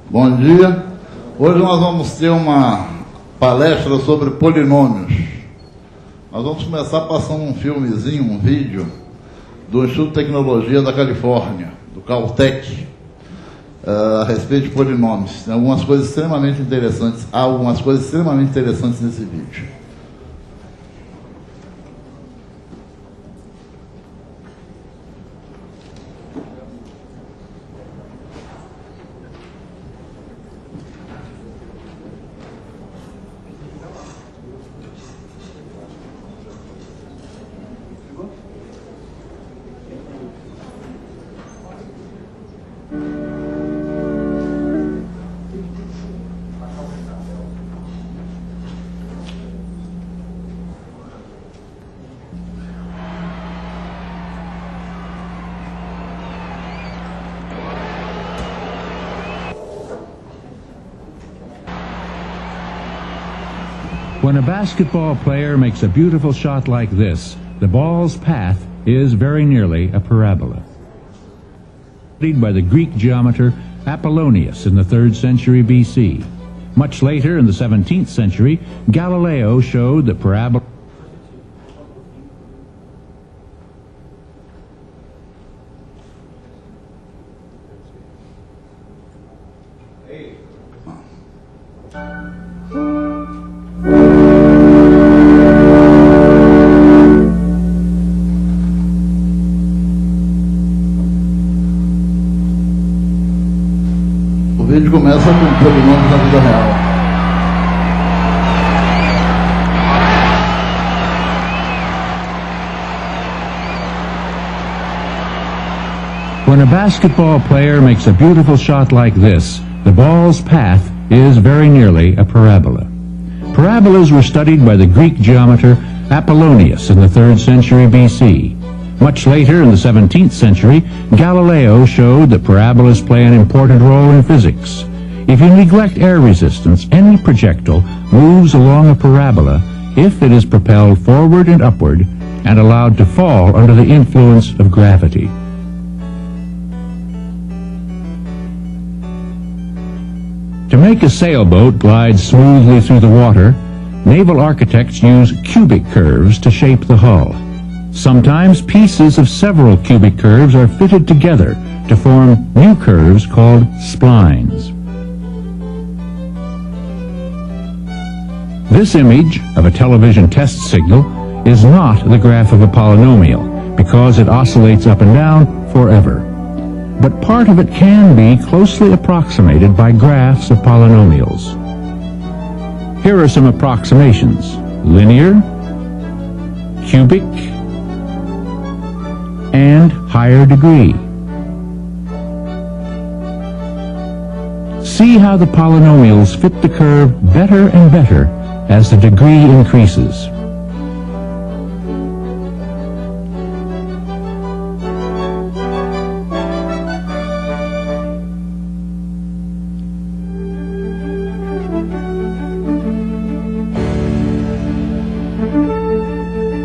Bom dia. Hoje nós vamos ter uma palestra sobre polinômios. Nós vamos começar passando um filmezinho, um vídeo, do Instituto de Tecnologia da Califórnia, do Caltech, a respeito de polinômios. Tem algumas coisas extremamente interessantes, há algumas coisas extremamente interessantes nesse vídeo. When a basketball player makes a beautiful shot like this, the ball's path is very nearly a parabola. Studied by the Greek geometer Apollonius in the 3rd century BC. Much later, in the 17th century, Galileo showed that parabola... O vídeo começa com polinômios na vida real. When a basketball player makes a beautiful shot like this, the ball's path is very nearly a parabola. Parabolas were studied by the Greek geometer Apollonius in the 3rd century BC. Much later, in the 17th century, Galileo showed that parabolas play an important role in physics. If you neglect air resistance, any projectile moves along a parabola if it is propelled forward and upward and allowed to fall under the influence of gravity. To make a sailboat glide smoothly through the water, naval architects use cubic curves to shape the hull. Sometimes pieces of several cubic curves are fitted together to form new curves called splines. This image of a television test signal is not the graph of a polynomial because it oscillates up and down forever. But part of it can be closely approximated by graphs of polynomials. Here are some approximations: linear, cubic, and higher degree. See how the polynomials fit the curve better and better as the degree increases.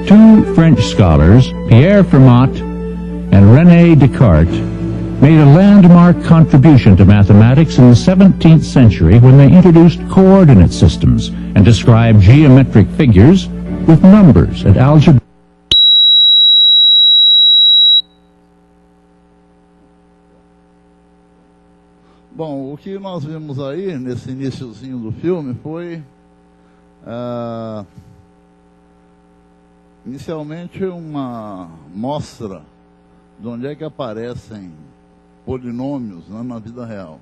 Two French scholars, Pierre Fermat and René Descartes, made a landmark contribution to mathematics in the 17th century when they introduced coordinate systems and described geometric figures with numbers and algebra. Bom, o que nós vimos aí nesse iniciozinho do filme foi inicialmente uma mostra de onde é que aparecem polinômios, né, na vida real.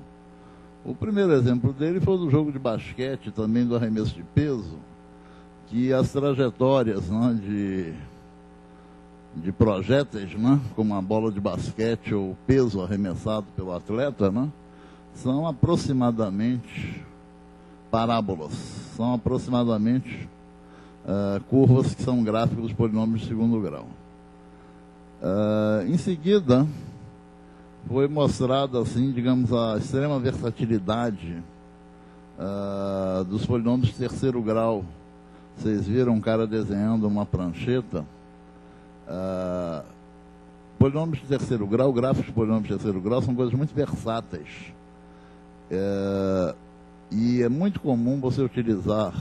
O primeiro exemplo dele foi do jogo de basquete, também do arremesso de peso, que as trajetórias, né, de projéteis, né, como a bola de basquete ou o peso arremessado pelo atleta, né, são aproximadamente parábolas, são aproximadamente curvas que são gráficos de polinômios de segundo grau. Em seguida, foi mostrada, assim, digamos, a extrema versatilidade dos polinômios de terceiro grau. Vocês viram um cara desenhando uma prancheta. Polinômios de terceiro grau, gráficos de polinômios de terceiro grau são coisas muito versáteis. E é muito comum você utilizar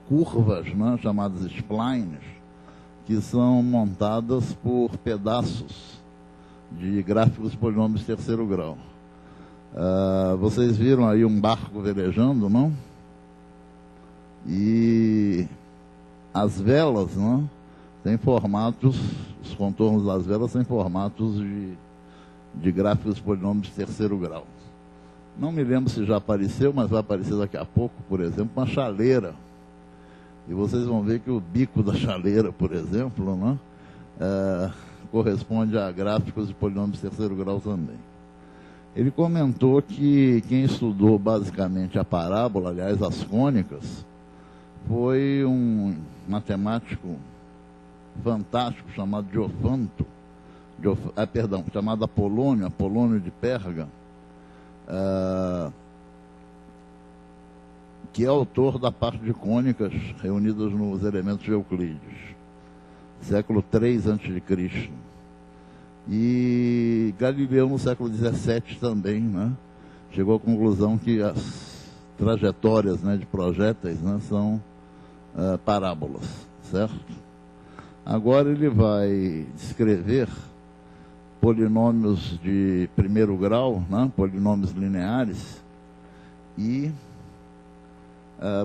curvas, né, chamadas splines, que são montadas por pedaços de gráficos de polinômios de terceiro grau. Vocês viram aí um barco velejando, não? E as velas, não? Têm formatos, os contornos das velas têm formatos de gráficos de polinômios de terceiro grau. Não me lembro se já apareceu, mas vai aparecer daqui a pouco, por exemplo, uma chaleira. E vocês vão ver que o bico da chaleira, por exemplo, né, corresponde a gráficos de polinômios de terceiro grau também. Ele comentou que quem estudou basicamente a parábola, aliás, as cônicas, foi um matemático fantástico chamado chamado Apolônio de Perga, que é autor da parte de cônicas reunidas nos elementos de Euclides, século III a.C. E Galileu, no século XVII também, né, chegou à conclusão que as trajetórias, né, de projéteis, né, são parábolas, certo? Agora ele vai descrever polinômios de primeiro grau, né, polinômios lineares, e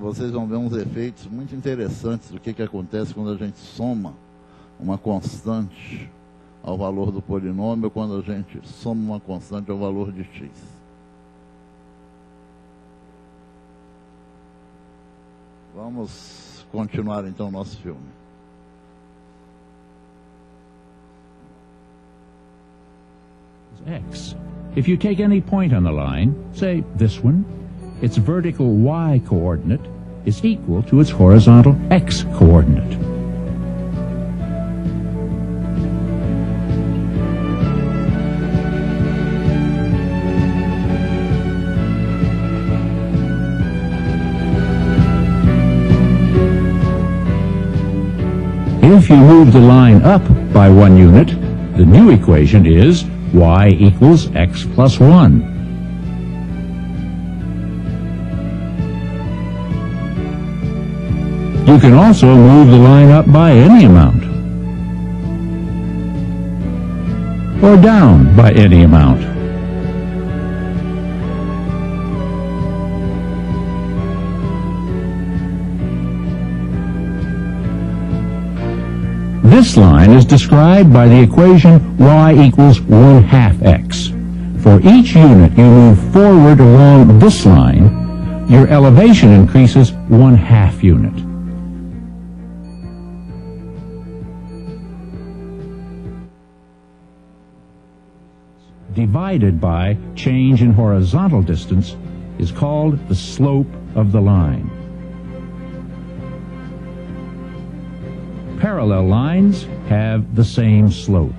vocês vão ver uns efeitos muito interessantes do que acontece quando a gente soma uma constante ao valor do polinômio, quando a gente soma uma constante ao valor de x. Vamos continuar então o nosso filme. X. If you take any point on the line, say this one, its vertical y coordinate is equal to its horizontal x coordinate. If you move the line up by 1 unit, the new equation is y equals x plus 1. You can also move the line up by any amount, or down by any amount. This line is described by the equation y equals 1/2 x. For each unit you move forward along this line, your elevation increases 1/2 unit. Divided by change in horizontal distance is called the slope of the line. Parallel lines have the same slope.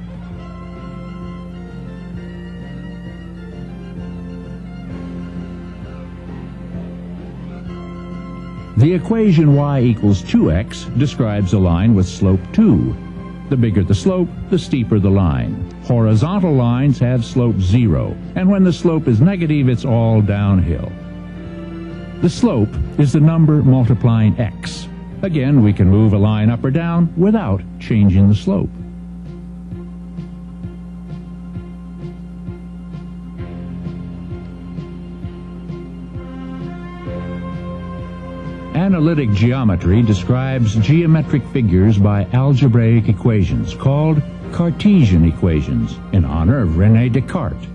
The equation y equals 2x describes a line with slope 2. The bigger the slope, the steeper the line. Horizontal lines have slope 0, and when the slope is negative, it's all downhill. The slope is the number multiplying x. Again, we can move a line up or down without changing the slope. Analytic geometry describes geometric figures by algebraic equations called Cartesian equations in honor of René Descartes.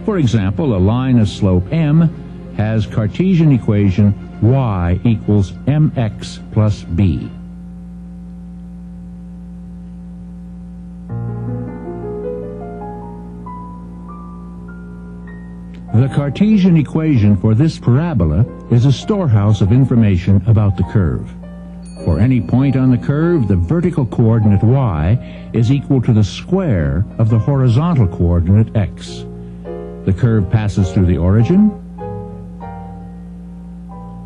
For example, a line of slope m has Cartesian equation y equals mx plus b. The Cartesian equation for this parabola is a storehouse of information about the curve. For any point on the curve, the vertical coordinate y is equal to the square of the horizontal coordinate x. The curve passes through the origin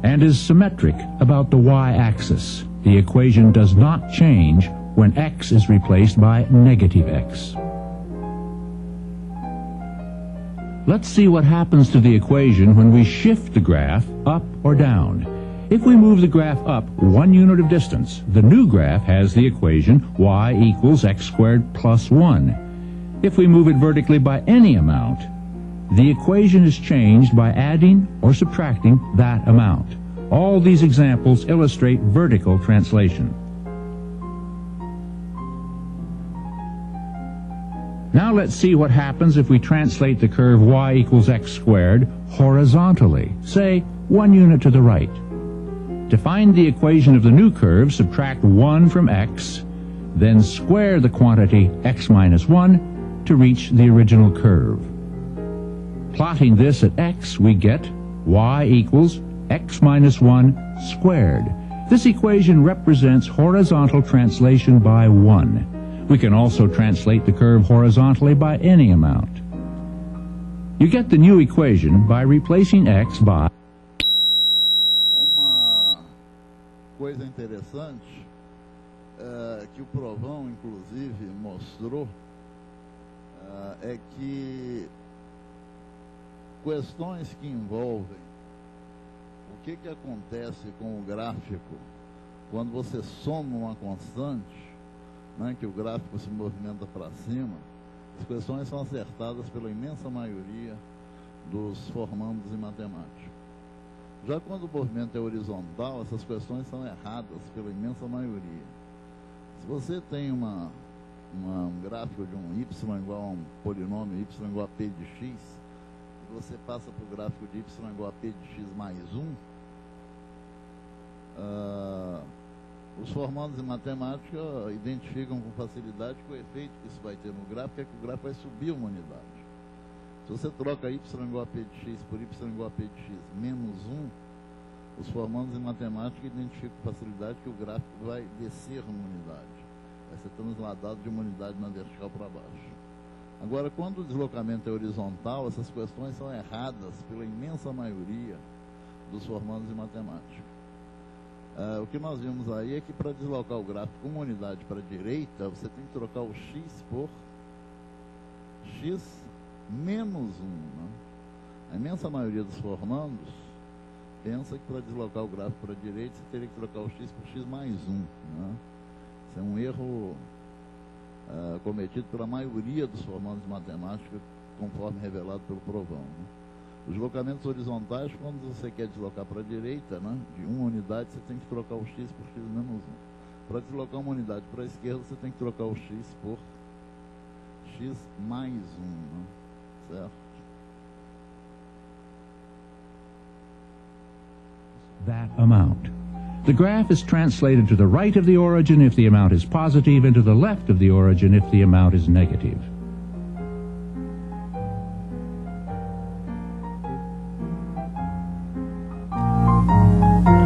and is symmetric about the y-axis. The equation does not change when x is replaced by negative x. Let's see what happens to the equation when we shift the graph up or down. If we move the graph up 1 unit of distance, the new graph has the equation y equals x squared plus 1. If we move it vertically by any amount, the equation is changed by adding or subtracting that amount. All these examples illustrate vertical translation. Now let's see what happens if we translate the curve y equals x squared horizontally, say 1 unit to the right. To find the equation of the new curve, subtract 1 from x, then square the quantity x minus 1 to reach the original curve. Plotting this at x, we get y equals x minus 1 squared. This equation represents horizontal translation by 1. We can also translate the curve horizontally by any amount. You get the new equation by replacing x by... Uma coisa interessante que o provão, inclusive, mostrou é que questões que envolvem o que acontece com o gráfico quando você soma uma constante, né, que o gráfico se movimenta para cima, as questões são acertadas pela imensa maioria dos formandos em matemática. Já quando o movimento é horizontal, essas questões são erradas pela imensa maioria. Se você tem um gráfico de um y igual a um polinômio y igual a p de x, e você passa para o gráfico de y igual a p de x mais 1, os formandos em matemática identificam com facilidade que o efeito que isso vai ter no gráfico é que o gráfico vai subir uma unidade. Se você troca y igual a p de x por y igual a p de x menos 1, os formandos em matemática identificam com facilidade que o gráfico vai descer uma unidade. Vai ser transladado de uma unidade na vertical para baixo. Agora, quando o deslocamento é horizontal, essas questões são erradas pela imensa maioria dos formandos em matemática. O que nós vimos aí é que para deslocar o gráfico uma unidade para a direita, você tem que trocar o x por x menos 1. Né? A imensa maioria dos formandos pensa que para deslocar o gráfico para a direita, você teria que trocar o x por x mais 1. Né? Isso é um erro cometido pela maioria dos formandos de matemática, conforme revelado pelo provão. Né? Os deslocamentos horizontais, quando você quer deslocar para a direita, né, de uma unidade, você tem que trocar o x por x menos 1. Para deslocar uma unidade para a esquerda, você tem que trocar o x por x mais 1. Né? Certo? That amount. The graph is translated to the right of the origin if the amount is positive, and to the left of the origin if the amount is negative.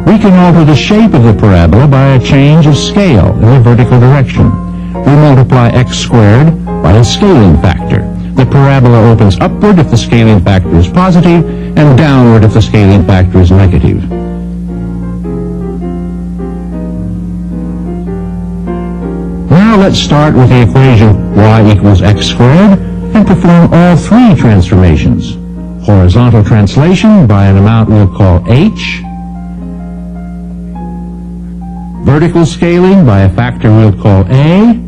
We can alter the shape of the parabola by a change of scale in the vertical direction. We multiply x squared by a scaling factor. The parabola opens upward if the scaling factor is positive, and downward if the scaling factor is negative. Now let's start with the equation y equals x squared and perform all three transformations. Horizontal translation by an amount we'll call h. Vertical scaling by a factor we'll call a.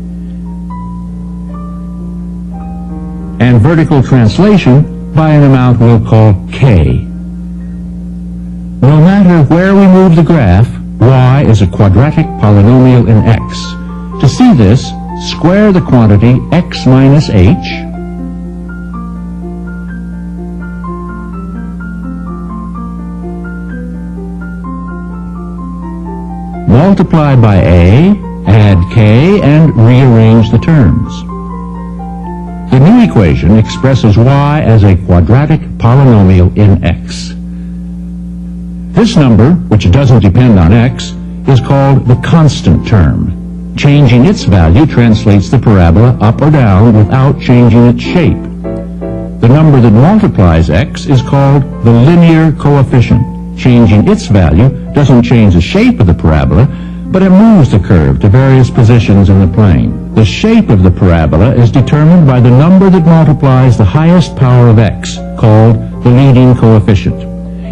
And vertical translation by an amount we'll call k. No matter where we move the graph, y is a quadratic polynomial in x. To see this, square the quantity x minus h, multiply by a, add k, and rearrange the terms. The new equation expresses y as a quadratic polynomial in x. This number, which doesn't depend on x, is called the constant term. Changing its value translates the parabola up or down without changing its shape. The number that multiplies x is called the linear coefficient. Changing its value doesn't change the shape of the parabola, but it moves the curve to various positions in the plane. The shape of the parabola is determined by the number that multiplies the highest power of x, called the leading coefficient.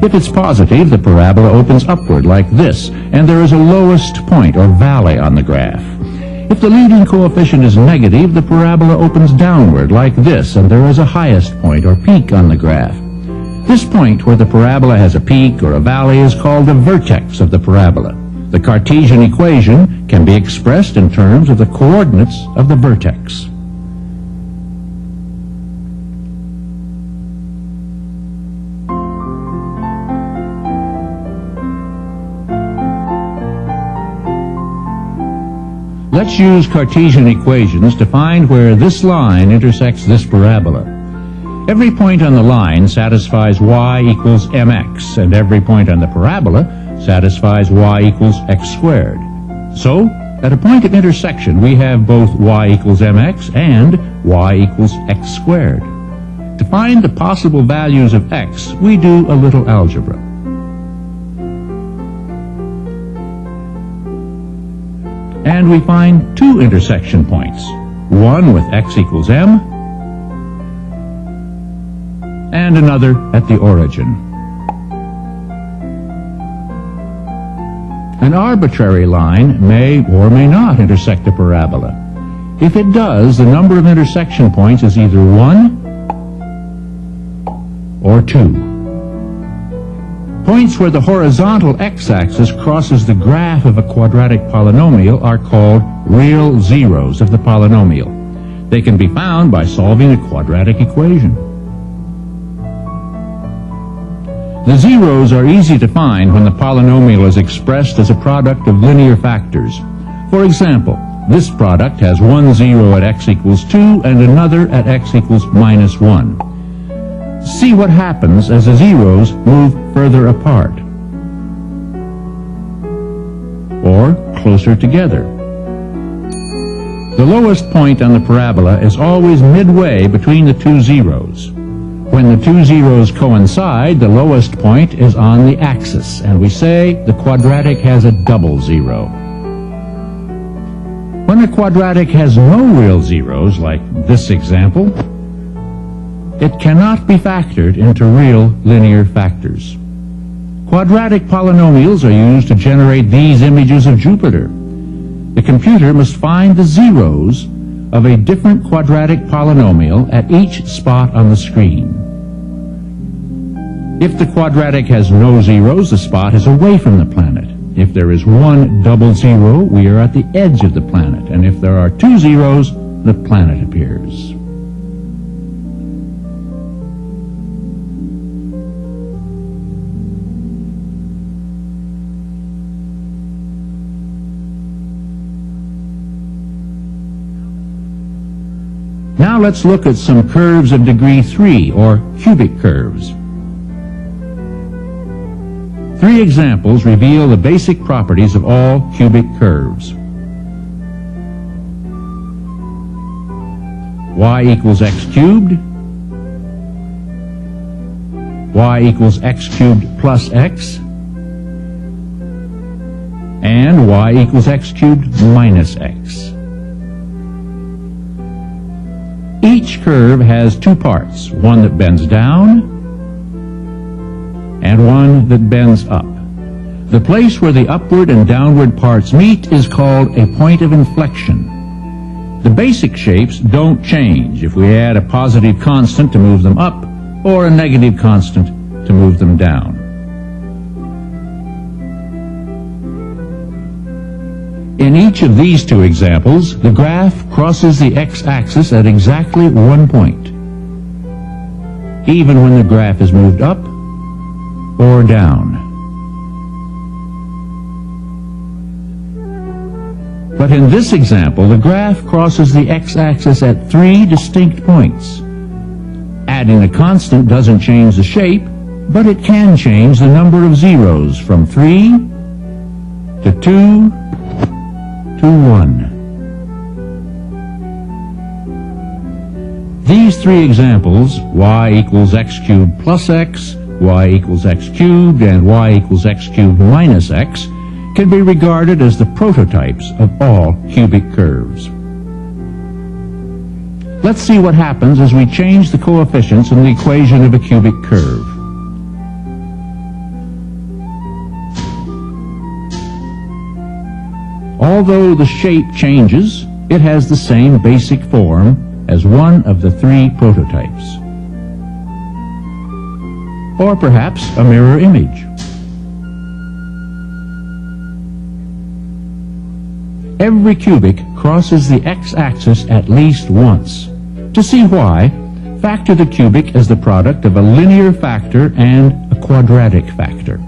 If it's positive, the parabola opens upward like this, and there is a lowest point or valley on the graph. If the leading coefficient is negative, the parabola opens downward like this, and there is a highest point or peak on the graph. This point where the parabola has a peak or a valley is called the vertex of the parabola. The Cartesian equation can be expressed in terms of the coordinates of the vertex. Let's use Cartesian equations to find where this line intersects this parabola. Every point on the line satisfies y equals mx, and every point on the parabola satisfies y equals x squared. So, at a point of intersection, we have both y equals mx and y equals x squared. To find the possible values of x, we do a little algebra. And we find two intersection points, one with x equals m, and another at the origin. An arbitrary line may or may not intersect a parabola. If it does, the number of intersection points is either 1 or 2. Points where the horizontal x-axis crosses the graph of a quadratic polynomial are called real zeros of the polynomial. They can be found by solving a quadratic equation. The zeros are easy to find when the polynomial is expressed as a product of linear factors. For example, this product has one zero at x equals 2 and another at x equals minus 1. See what happens as the zeros move further apart or closer together. The lowest point on the parabola is always midway between the two zeros. When the two zeros coincide, the lowest point is on the axis, and we say the quadratic has a double zero. When a quadratic has no real zeros, like this example, it cannot be factored into real linear factors. Quadratic polynomials are used to generate these images of Jupiter. The computer must find the zeros of a different quadratic polynomial at each spot on the screen. If the quadratic has no zeros, the spot is away from the planet. If there is one double zero, we are at the edge of the planet, and if there are two zeros, the planet appears. Now let's look at some curves of degree 3, or cubic curves. 3 examples reveal the basic properties of all cubic curves. Y equals x cubed, y equals x cubed plus x, and y equals x cubed minus x. Each curve has two parts, one that bends down and one that bends up. The place where the upward and downward parts meet is called a point of inflection. The basic shapes don't change if we add a positive constant to move them up or a negative constant to move them down. In each of these two examples, the graph crosses the x-axis at exactly one point, even when the graph is moved up or down. But in this example, the graph crosses the x-axis at 3 distinct points. Adding a constant doesn't change the shape, but it can change the number of zeros from 3 to 2 to 1. These three examples, y equals x cubed plus x, y equals x cubed, and y equals x cubed minus x, can be regarded as the prototypes of all cubic curves. Let's see what happens as we change the coefficients in the equation of a cubic curve. Although the shape changes, it has the same basic form as one of the three prototypes. Or perhaps a mirror image. Every cubic crosses the x-axis at least once. To see why, factor the cubic as the product of a linear factor and a quadratic factor.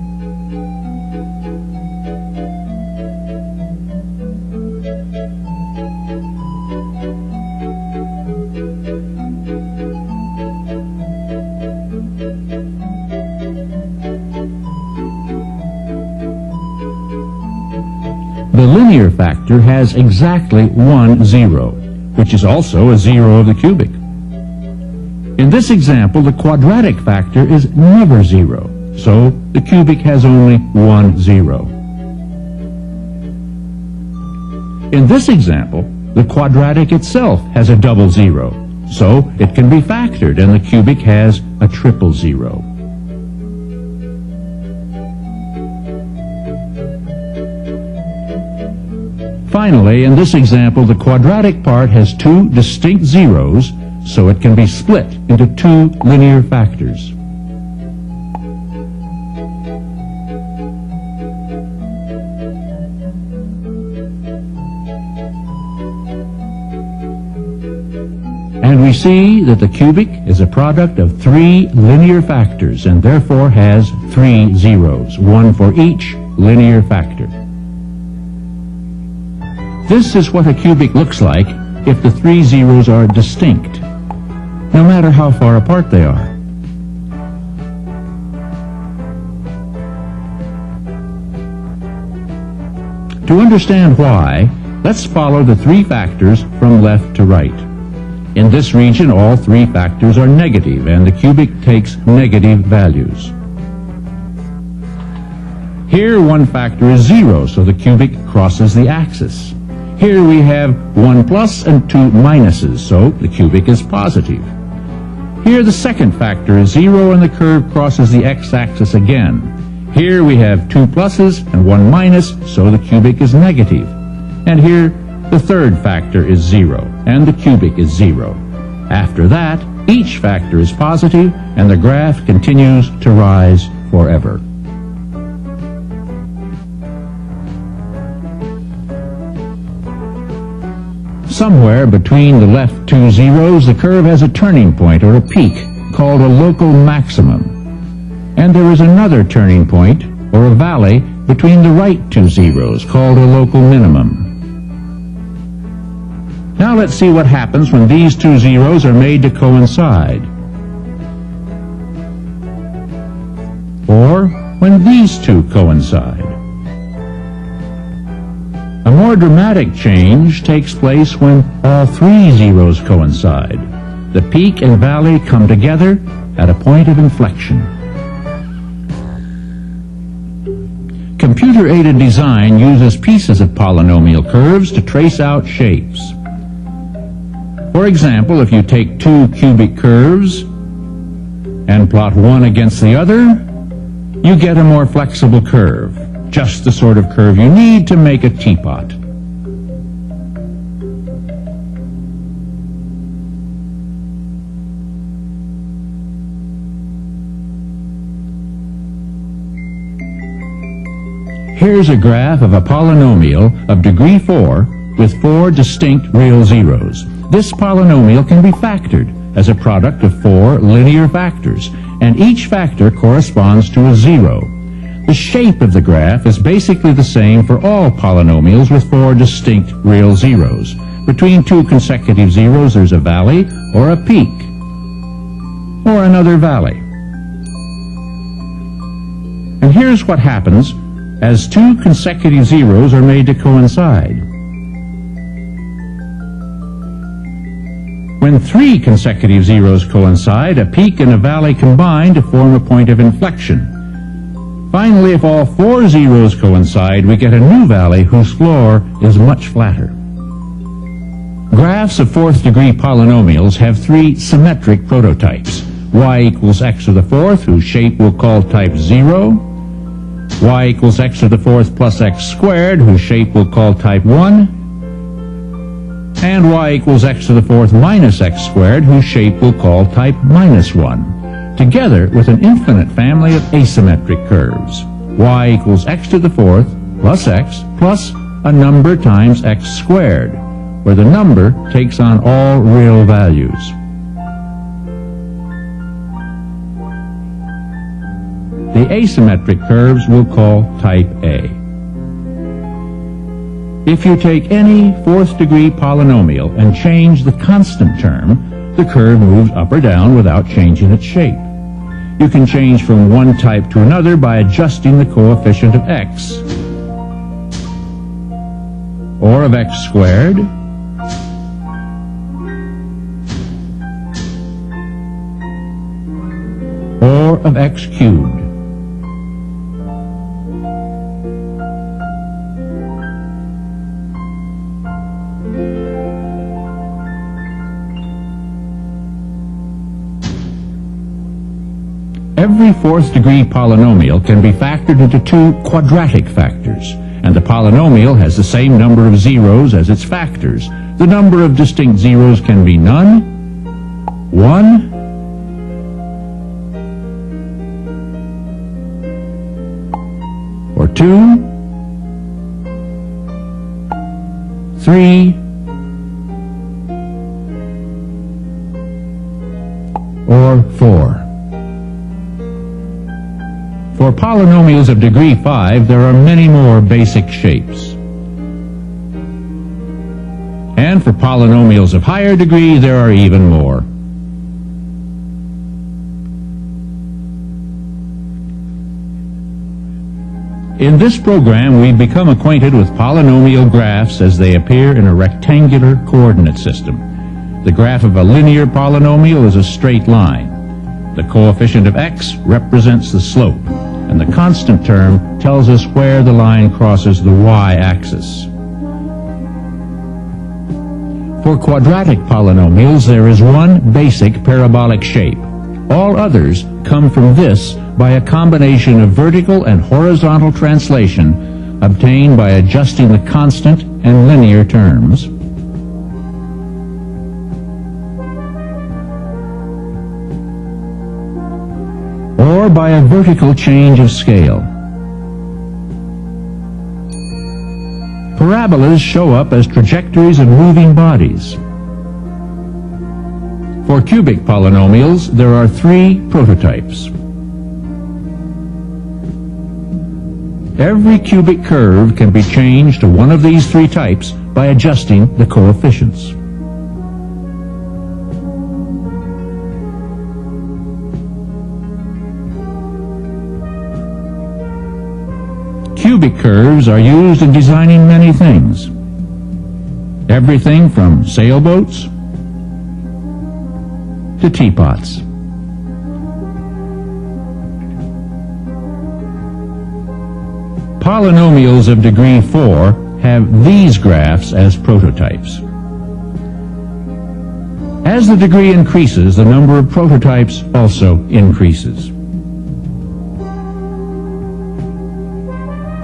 The linear factor has exactly 1 0, which is also a 0 of the cubic. In this example, the quadratic factor is never 0, so the cubic has only 1 0. In this example, the quadratic itself has a double 0, so it can be factored and the cubic has a triple 0. Finally, in this example, the quadratic part has two distinct zeros, so it can be split into two linear factors. And we see that the cubic is a product of three linear factors and therefore has three zeros, one for each linear factor. This is what a cubic looks like if the three zeros are distinct, no matter how far apart they are. To understand why, let's follow the three factors from left to right. In this region, all three factors are negative, and the cubic takes negative values. Here, one factor is 0, so the cubic crosses the axis. Here we have 1 plus and 2 minuses, so the cubic is positive. Here the second factor is 0 and the curve crosses the x-axis again. Here we have 2 pluses and 1 minus, so the cubic is negative. And here the third factor is 0 and the cubic is 0. After that, each factor is positive and the graph continues to rise forever. Somewhere between the left two zeros, the curve has a turning point or a peak called a local maximum. And there is another turning point or a valley between the right two zeros called a local minimum. Now let's see what happens when these two zeros are made to coincide. Or when these two coincide. A more dramatic change takes place when all three zeros coincide. The peak and valley come together at a point of inflection. Computer-aided design uses pieces of polynomial curves to trace out shapes. For example, if you take two cubic curves and plot one against the other, you get a more flexible curve. Just the sort of curve you need to make a teapot. Here's a graph of a polynomial of degree 4 with 4 distinct real zeros. This polynomial can be factored as a product of 4 linear factors, and each factor corresponds to a 0. The shape of the graph is basically the same for all polynomials with 4 distinct real zeros. Between two consecutive zeros, there's a valley or a peak, or another valley. And here's what happens as two consecutive zeros are made to coincide. When three consecutive zeros coincide, a peak and a valley combine to form a point of inflection. Finally, if all four zeros coincide, we get a new valley whose floor is much flatter. Graphs of fourth-degree polynomials have three symmetric prototypes. Y equals x to the fourth, whose shape we'll call type 0. Y equals x to the fourth plus x squared, whose shape we'll call type 1. And y equals x to the fourth minus x squared, whose shape we'll call type -1, together with an infinite family of asymmetric curves. Y equals x to the fourth plus x plus a number times x squared, where the number takes on all real values. The asymmetric curves we'll call type A. If you take any fourth-degree polynomial and change the constant term, the curve moves up or down without changing its shape. You can change from one type to another by adjusting the coefficient of x, or of x squared, or of x cubed. Every fourth-degree polynomial can be factored into two quadratic factors, and the polynomial has the same number of zeros as its factors. The number of distinct zeros can be none, 1, or 2, 3, or 4. For polynomials of degree 5, there are many more basic shapes. And for polynomials of higher degree, there are even more. In this program, we become acquainted with polynomial graphs as they appear in a rectangular coordinate system. The graph of a linear polynomial is a straight line. The coefficient of x represents the slope, and the constant term tells us where the line crosses the y-axis. For quadratic polynomials, there is one basic parabolic shape. All others come from this by a combination of vertical and horizontal translation obtained by adjusting the constant and linear terms, or by a vertical change of scale. Parabolas show up as trajectories of moving bodies. For cubic polynomials, there are three prototypes. Every cubic curve can be changed to one of these three types by adjusting the coefficients. Cubic curves are used in designing many things. Everything from sailboats to teapots. Polynomials of degree 4 have these graphs as prototypes. As the degree increases, the number of prototypes also increases.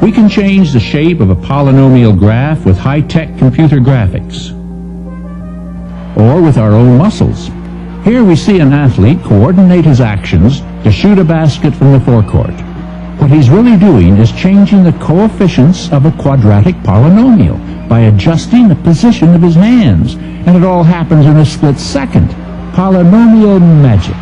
We can change the shape of a polynomial graph with high-tech computer graphics, or with our own muscles. Here we see an athlete coordinate his actions to shoot a basket from the forecourt. What he's really doing is changing the coefficients of a quadratic polynomial by adjusting the position of his hands, and it all happens in a split second. Polynomial magic.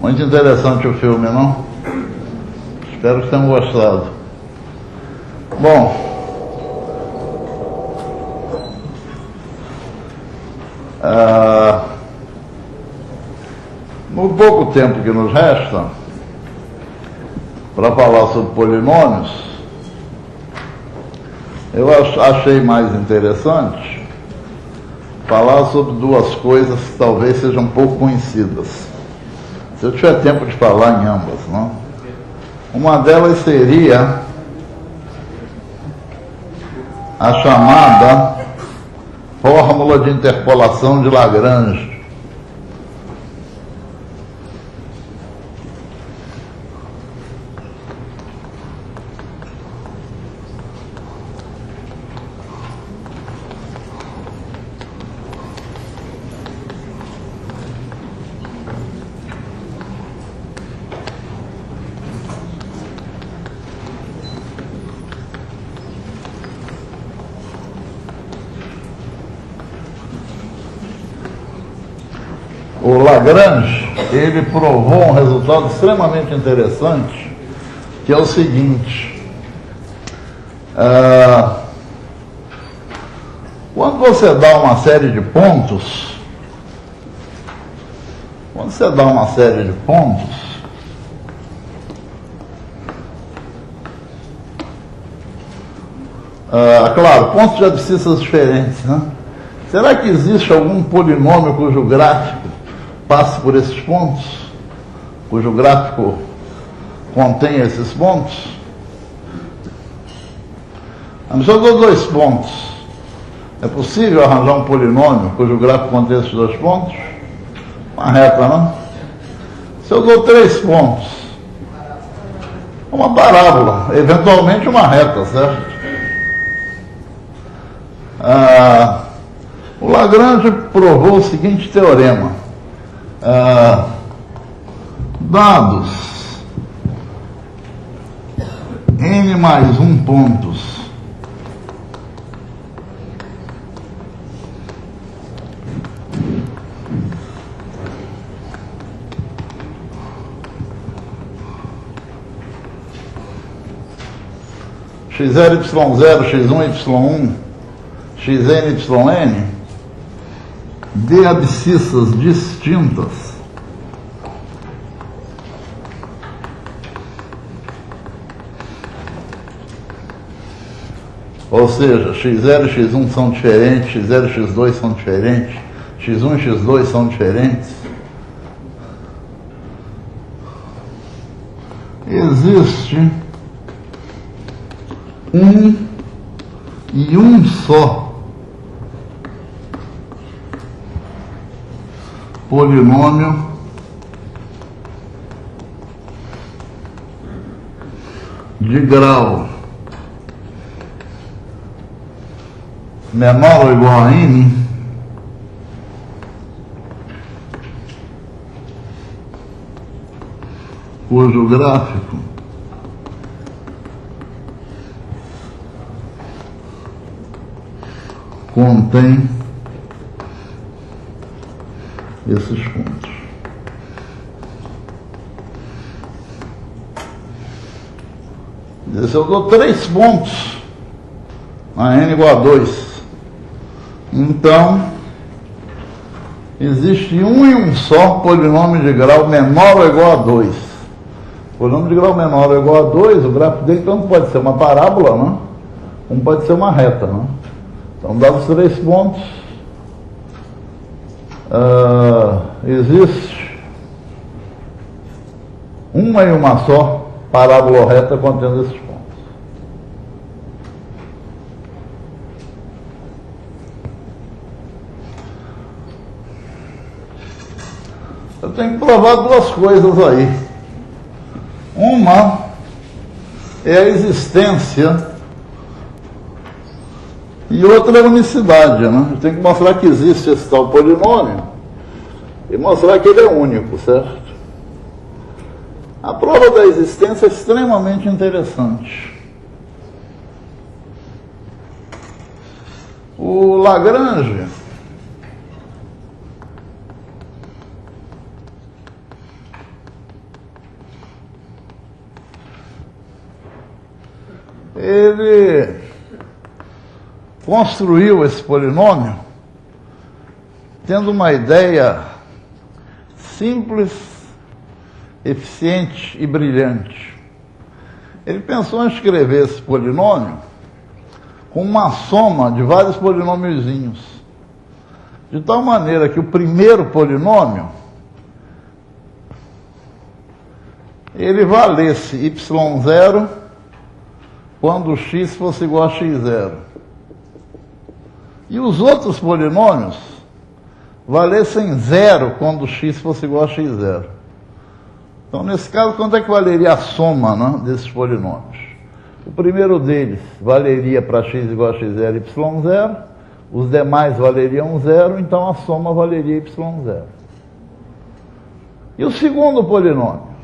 Muito interessante o filme, não? Espero que tenham gostado. Bom, no pouco tempo que nos resta para falar sobre polinômios, eu achei mais interessante falar sobre duas coisas que talvez sejam pouco conhecidas. Se eu tiver tempo de falar em ambas, não? Uma delas seria a chamada fórmula de interpolação de Lagrange. O Lagrange, ele provou um resultado extremamente interessante, que é o seguinte: quando você dá uma série de pontos, claro, pontos de abscissas diferentes, né? Será que existe algum polinômio cujo gráfico passe por esses pontos, cujo gráfico contenha esses pontos? Se eu dou 2 pontos, é possível arranjar um polinômio cujo gráfico contenha esses 2 pontos? Uma reta, não? Se eu dou 3 pontos, uma parábola, eventualmente uma reta, certo? O Lagrange provou o seguinte teorema: dados n mais 1 pontos x0, y0, x1, y1, xn, yn de abscissas distintas ou seja, x0 e x1 são diferentes, x0 e x2 são diferentes, x1 e x2 são diferentes, existe um e um só polinômio de grau menor ou igual a n cujo gráfico contém esses pontos. Se eu dou 3 pontos a n igual a 2, então existe um e um só polinômio de grau menor ou igual a 2. Polinômio de grau menor ou igual a 2, o gráfico dele tanto pode ser uma parábola, não? Como pode ser uma reta, não? Então, dados 3 pontos, existe uma e uma só parábola ou reta contendo esses pontos. Eu tenho que provar 2 coisas aí. Uma é a existência e outra é a unicidade, né? Eu tenho que mostrar que existe esse tal polinômio e mostrar que ele é único, certo? A prova da existência é extremamente interessante. O Lagrange ele construiu esse polinômio tendo uma ideia simples, eficiente e brilhante. Ele pensou em escrever esse polinômio com uma soma de vários polinômiozinhos, de tal maneira que o primeiro polinômio ele valesse y0 quando x fosse igual a x0. E os outros polinômios valessem 0 quando x fosse igual a x0. Então, nesse caso, quanto é que valeria a soma, né, desses polinômios? O primeiro deles valeria para x igual a x0 y0, os demais valeriam 0, então a soma valeria y0. E o segundo polinômio?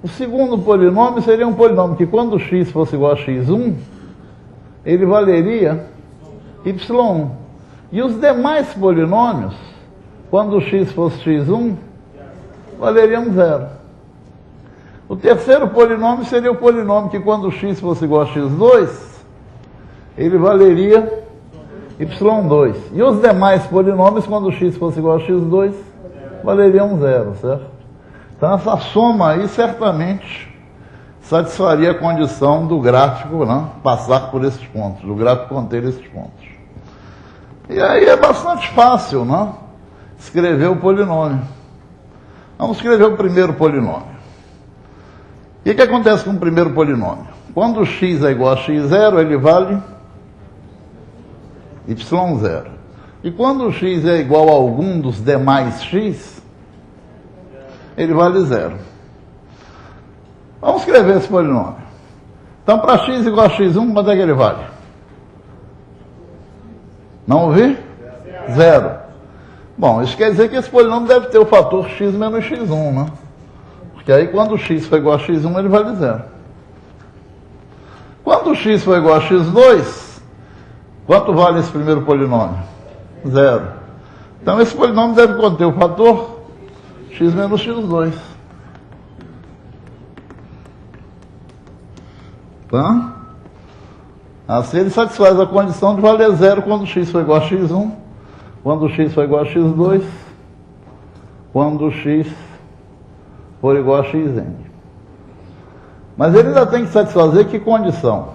O segundo polinômio seria um polinômio que, quando x fosse igual a x1, ele valeria y1. E os demais polinômios, quando x fosse x1, valeriam 0. O terceiro polinômio seria o polinômio que, quando x fosse igual a x2, ele valeria y2. E os demais polinômios, quando x fosse igual a x2, valeriam 0, certo? Então, essa soma aí certamente satisfaria a condição do gráfico, né, passar por esses pontos, do gráfico conter esses pontos. E aí é bastante fácil, né, escrever o polinômio. Vamos escrever o primeiro polinômio. O que acontece com o primeiro polinômio? Quando x é igual a x0, ele vale y0. E quando x é igual a algum dos demais x, ele vale 0. Vamos escrever esse polinômio. Então, para x igual a x1, quanto é que ele vale? Não ouvi? 0. Bom, isso quer dizer que esse polinômio deve ter o fator x menos x1, né? Porque aí, quando x for igual a x1, ele vale 0. Quando x for igual a x2, quanto vale esse primeiro polinômio? 0. Então, esse polinômio deve conter o fator x menos x2. Tá? Assim ele satisfaz a condição de valer 0 quando x for igual a x1, quando x for igual a x2, quando x for igual a xn. Mas ele ainda tem que satisfazer que condição?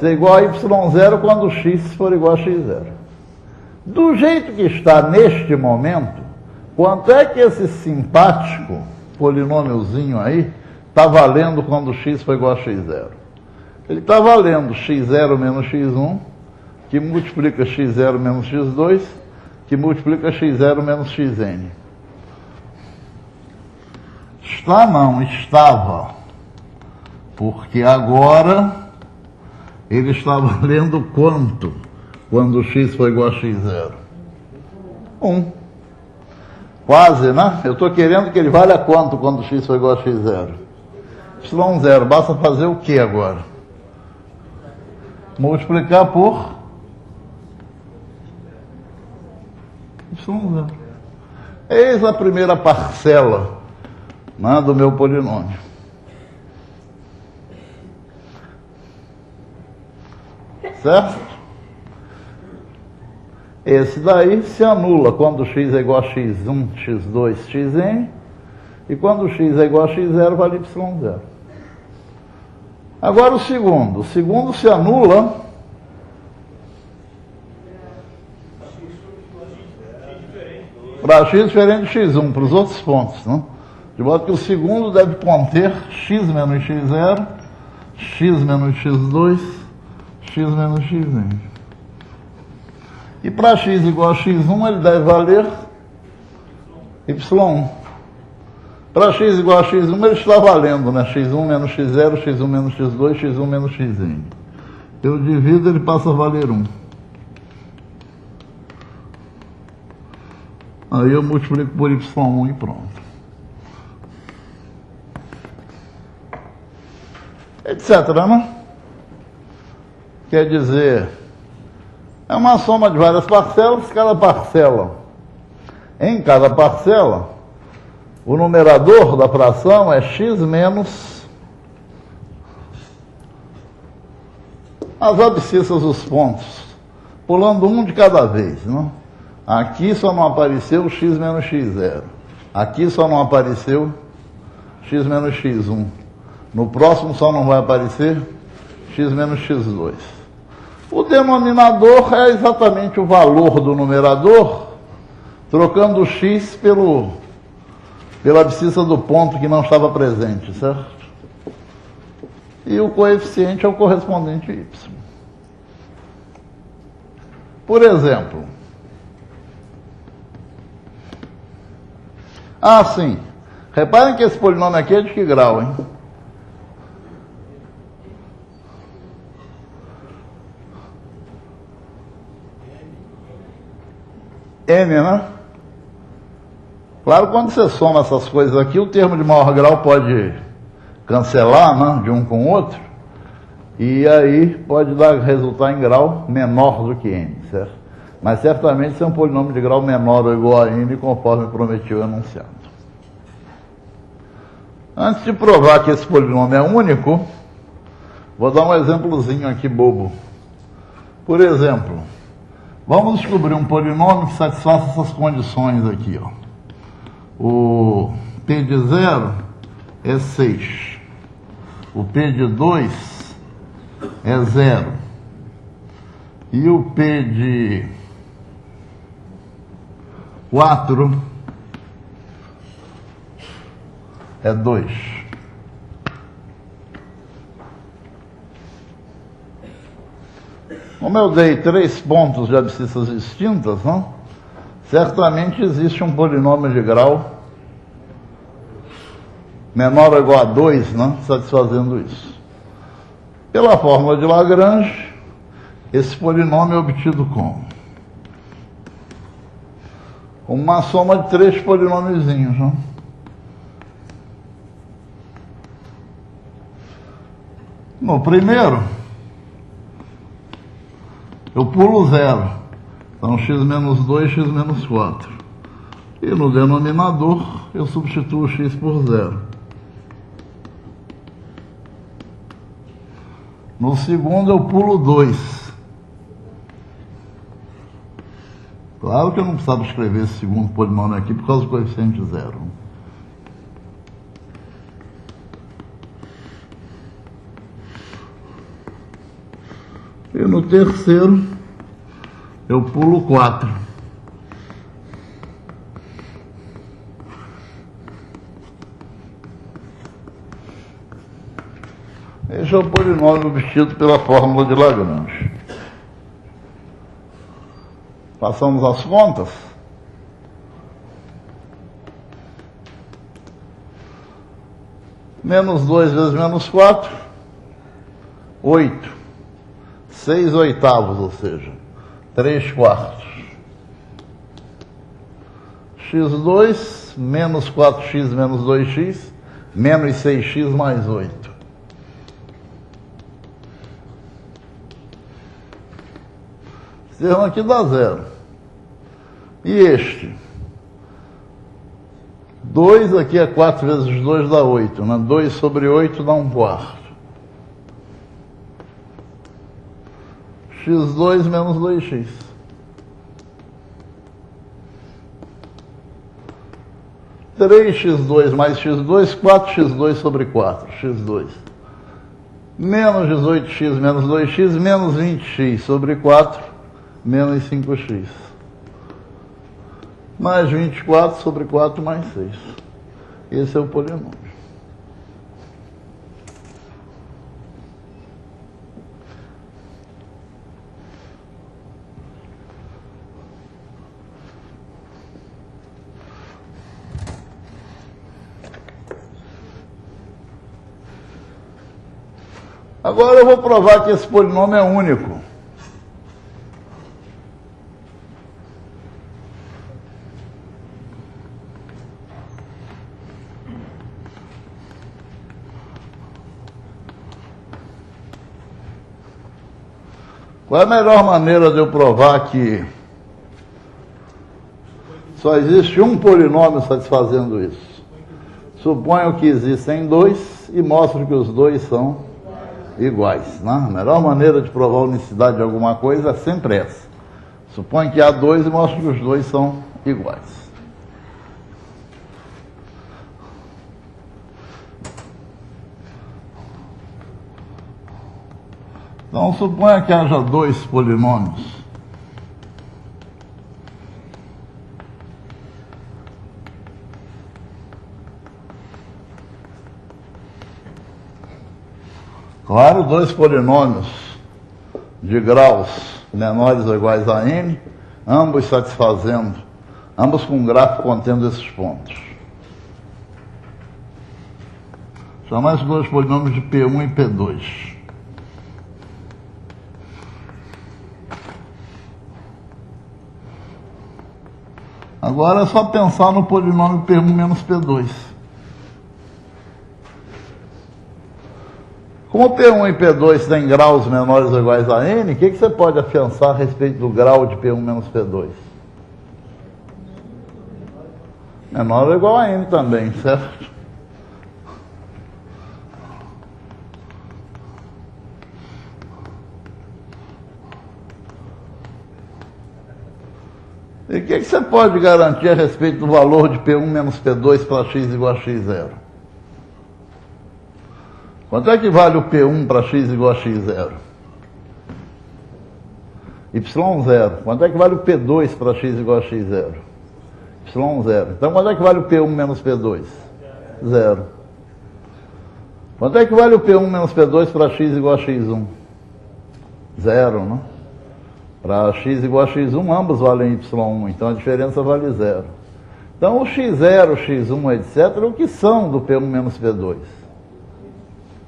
Ser igual a y0 quando x for igual a x0. Do jeito que está neste momento, quanto é que esse simpático polinômiozinho aí está valendo quando x for igual a x0? Ele está valendo x0 menos x1, que multiplica x0 menos x2, que multiplica x0 menos xn. Está não, estava. Porque agora ele está valendo quanto quando x for igual a x0? 1. Quase, né? Eu estou querendo que ele valha quanto quando x for igual a x0? y0. Basta fazer o que agora? Multiplicar por y0. Eis a primeira parcela, né, do meu polinômio. Certo? Esse daí se anula quando x é igual a x1, x2, xn, e quando x é igual a x0, vale y0. Agora o segundo se anula para x diferente de x1, para os outros pontos, né? De modo que o segundo deve conter x menos x0, x menos x2, x menos xn. E para x igual a x1, ele deve valer y1. Para x igual a x1, ele está valendo, né? x1 menos x0, x1 menos x2, x1 menos xn. Eu divido, ele passa a valer 1. Aí eu multiplico por y1 e pronto. Etc, né? Quer dizer, é uma soma de várias parcelas, em cada parcela, o numerador da fração é x menos As abscissas dos pontos, pulando um de cada vez, não? Aqui só não apareceu x menos x0. Aqui só não apareceu x menos x1. No próximo só não vai aparecer x menos x2. O denominador é exatamente o valor do numerador, trocando o x pela abscissa do ponto que não estava presente, certo? E o coeficiente é o correspondente y. Por exemplo, sim, reparem que esse polinômio aqui é de que grau, hein? N, né? Claro, quando você soma essas coisas aqui, o termo de maior grau pode cancelar, né, de um com o outro, e aí pode resultar em grau menor do que n, certo? Mas certamente isso é um polinômio de grau menor ou igual a n, conforme prometi o enunciado. Antes de provar que esse polinômio é único, vou dar um exemplozinho aqui bobo. Por exemplo, vamos descobrir um polinômio que satisfaça essas condições aqui, ó. O P de 0 é 6. O P de 2 é 0. E o P de 4 é 2. Como eu dei 3 pontos de abscissas distintas, não? Certamente existe um polinômio de grau menor ou igual a 2, né, satisfazendo isso. Pela fórmula de Lagrange, esse polinômio é obtido como uma soma de 3 polinômiozinhos, né? No primeiro, eu pulo 0. Então, x menos 2, x menos 4. E no denominador, eu substituo x por 0. No segundo, eu pulo 2. Claro que eu não precisava escrever esse segundo polinômio aqui por causa do coeficiente 0. E no terceiro, eu pulo 4. Esse é o polinômio obtido pela fórmula de Lagrange. Passamos as contas. Menos 2 vezes menos 4, 8. 6 oitavos, ou seja, 3 quartos. x2 menos 4x menos 2x menos 6x mais 8. Esse termo aqui dá 0. E este? 2 aqui é 4 vezes 2 dá 8. Né? 2 sobre 8 dá 1 quarto. x2 menos 2x. Três x2 mais x2, 4x2 sobre 4, x2. Menos 18x menos 2x, menos 20x sobre 4, menos 5x. Mais 24 sobre 4 mais 6. Esse é o polinômio. Agora eu vou provar que esse polinômio é único. Qual é a melhor maneira de eu provar que só existe um polinômio satisfazendo isso? Suponho que existem dois e mostro que os dois são iguais, né? A melhor maneira de provar a unicidade de alguma coisa é sempre essa. Suponha que há dois e mostre que os dois são iguais. Então, suponha que haja dois polinômios. Claro, dois polinômios de graus menores ou iguais a n, ambos satisfazendo, ambos com um gráfico contendo esses pontos. Chamar esses dois polinômios de P1 e P2. Agora é só pensar no polinômio P1 menos P2. Como P1 e P2 têm graus menores ou iguais a n, o que você pode afiançar a respeito do grau de P1 menos P2? Menor ou igual a n também, certo? E o que você pode garantir a respeito do valor de P1 menos P2 para x igual a x0? Quanto é que vale o P1 para x igual a x0? Y0. Quanto é que vale o P2 para x igual a x0? Y0. Então, quanto é que vale o P1 menos P2? 0. Quanto é que vale o P1 menos P2 para x igual a x1? 0, né? Para x igual a x1, ambos valem y1, então a diferença vale 0. Então, o x0, x1, etc., o que são do P1 menos P2?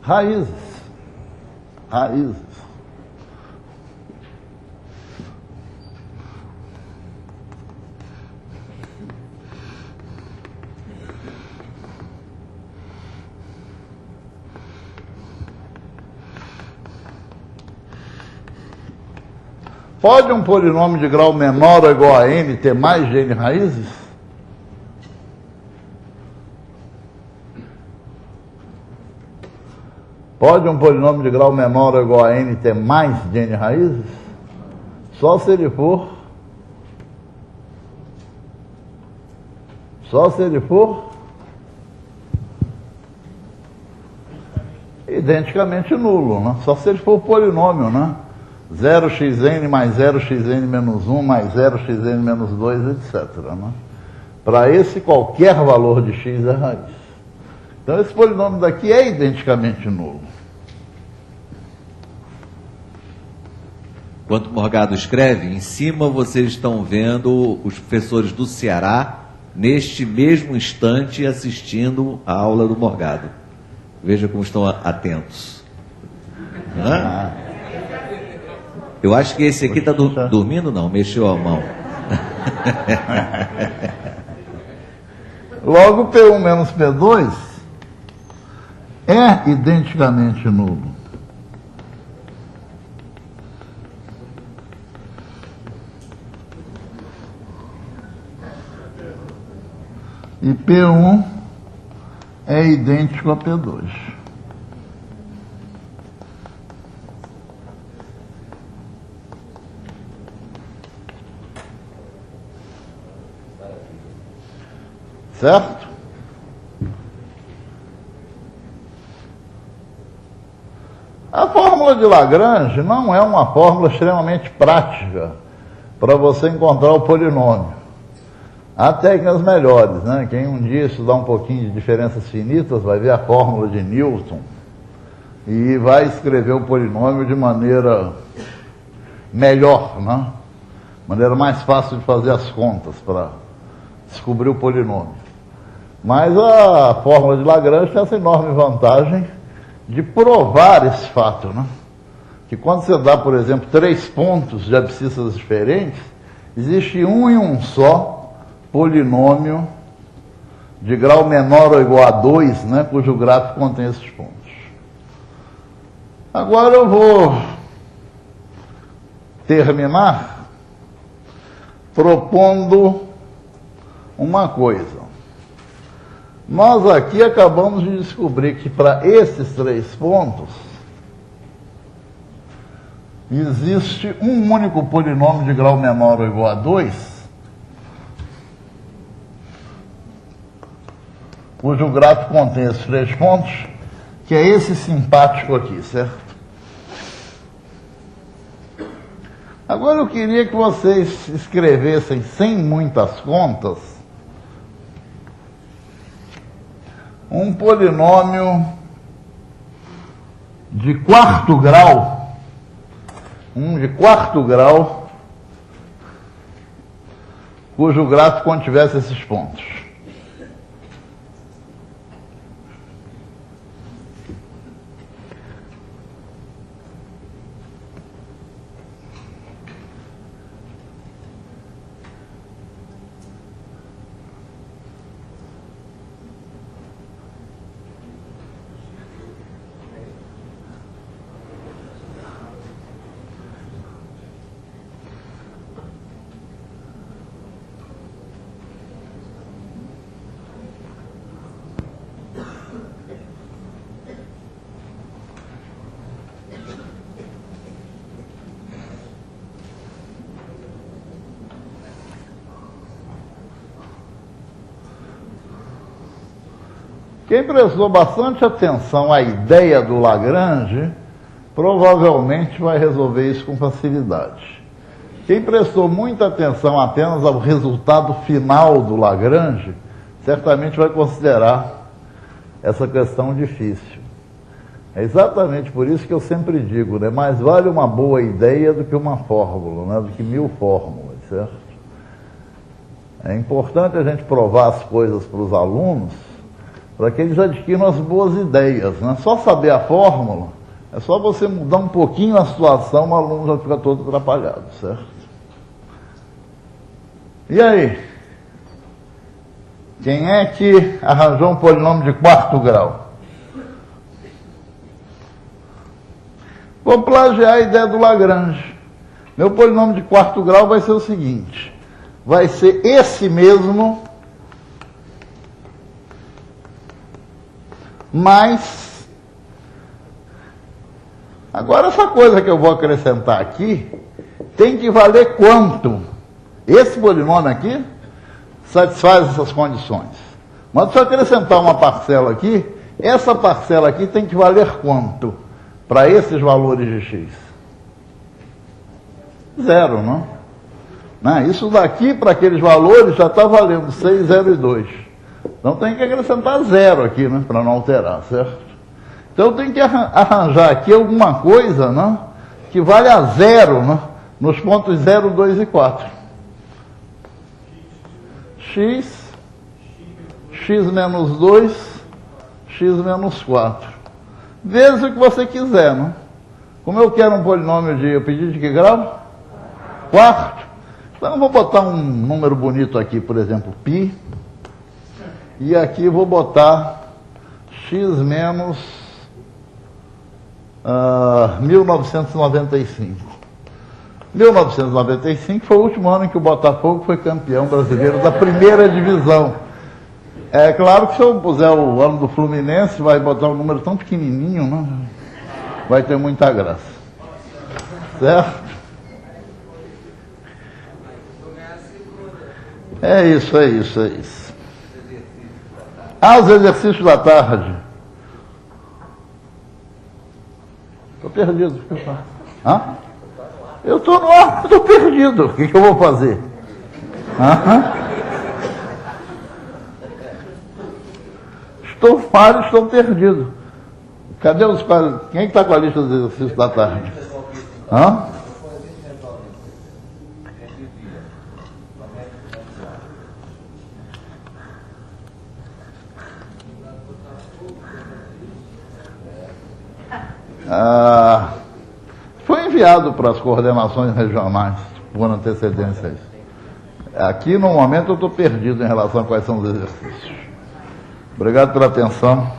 Raízes. Raízes. Pode um polinômio de grau menor ou igual a n ter mais de n raízes? Pode um polinômio de grau menor ou igual a n ter mais de n raízes? Só se ele for identicamente nulo, né? Só se ele for polinômio, né? 0xn mais 0xn menos 1 mais 0xn menos 2, etc. Né? Para esse, qualquer valor de x é raiz. Então, esse polinômio daqui é identicamente nulo. Enquanto o Morgado escreve, em cima vocês estão vendo os professores do Ceará, neste mesmo instante, assistindo a aula do Morgado. Veja como estão atentos. Eu acho que esse aqui está dormindo, não, mexeu a mão. Logo, P1 menos P2 é identicamente nulo. E P1 é idêntico a P2. Certo? A fórmula de Lagrange não é uma fórmula extremamente prática para você encontrar o polinômio. Há técnicas melhores, né? Quem um dia estudar um pouquinho de diferenças finitas vai ver a fórmula de Newton e vai escrever o polinômio de maneira melhor, né? Maneira mais fácil de fazer as contas para descobrir o polinômio. Mas a fórmula de Lagrange tem essa enorme vantagem de provar esse fato, né? Que quando você dá, por exemplo, 3 pontos de abscissas diferentes, existe um e um só polinômio de grau menor ou igual a 2, né, cujo gráfico contém esses pontos. Agora eu vou terminar propondo uma coisa. Nós aqui acabamos de descobrir que para esses 3 pontos, existe um único polinômio de grau menor ou igual a 2, cujo gráfico contém esses 3 pontos, que é esse simpático aqui, certo? Agora eu queria que vocês escrevessem, sem muitas contas, um polinômio de quarto grau, cujo gráfico contivesse esses pontos. Quem prestou bastante atenção à ideia do Lagrange, provavelmente vai resolver isso com facilidade. Quem prestou muita atenção apenas ao resultado final do Lagrange, certamente vai considerar essa questão difícil. É exatamente por isso que eu sempre digo, né? Mais vale uma boa ideia do que uma fórmula, né? Do que 1000 fórmulas, certo? É importante a gente provar as coisas para os alunos, para que eles adquiram as boas ideias, né? Só saber a fórmula, é só você mudar um pouquinho a situação, o aluno já fica todo atrapalhado, certo? E aí? Quem é que arranjou um polinômio de quarto grau? Vou plagiar a ideia do Lagrange. Meu polinômio de quarto grau vai ser o seguinte: vai ser esse mesmo mais... Agora, essa coisa que eu vou acrescentar aqui tem que valer quanto? Esse polinômio aqui satisfaz essas condições. Mas se eu acrescentar uma parcela aqui, essa parcela aqui tem que valer quanto para esses valores de x? 0, não? Isso daqui, para aqueles valores, já está valendo 6, 0 e 2. Então tem que acrescentar 0 aqui, né, para não alterar, certo? Então tem que arranjar aqui alguma coisa, né, que vale a 0, né, nos pontos 0, 2 e 4. X menos 2, x menos 4. Vezes o que você quiser, né? Como eu quero um polinômio de... Eu pedi de que grau? Quarto. Então eu vou botar um número bonito aqui, por exemplo, π. E aqui vou botar x menos 1995. 1995 foi o último ano em que o Botafogo foi campeão brasileiro da primeira divisão. É claro que se eu puser o ano do Fluminense, vai botar um número tão pequenininho, né? Vai ter muita graça. Certo? É isso. Os exercícios da tarde. Estou perdido. Hã? Eu estou no ar, estou perdido. O que eu vou fazer? Estou falho, estou perdido. Cadê os pais? Quem está com a lista dos exercícios da tarde? Foi enviado para as coordenações regionais por antecedência. Aqui, no momento, eu estou perdido em relação a quais são os exercícios. Obrigado pela atenção.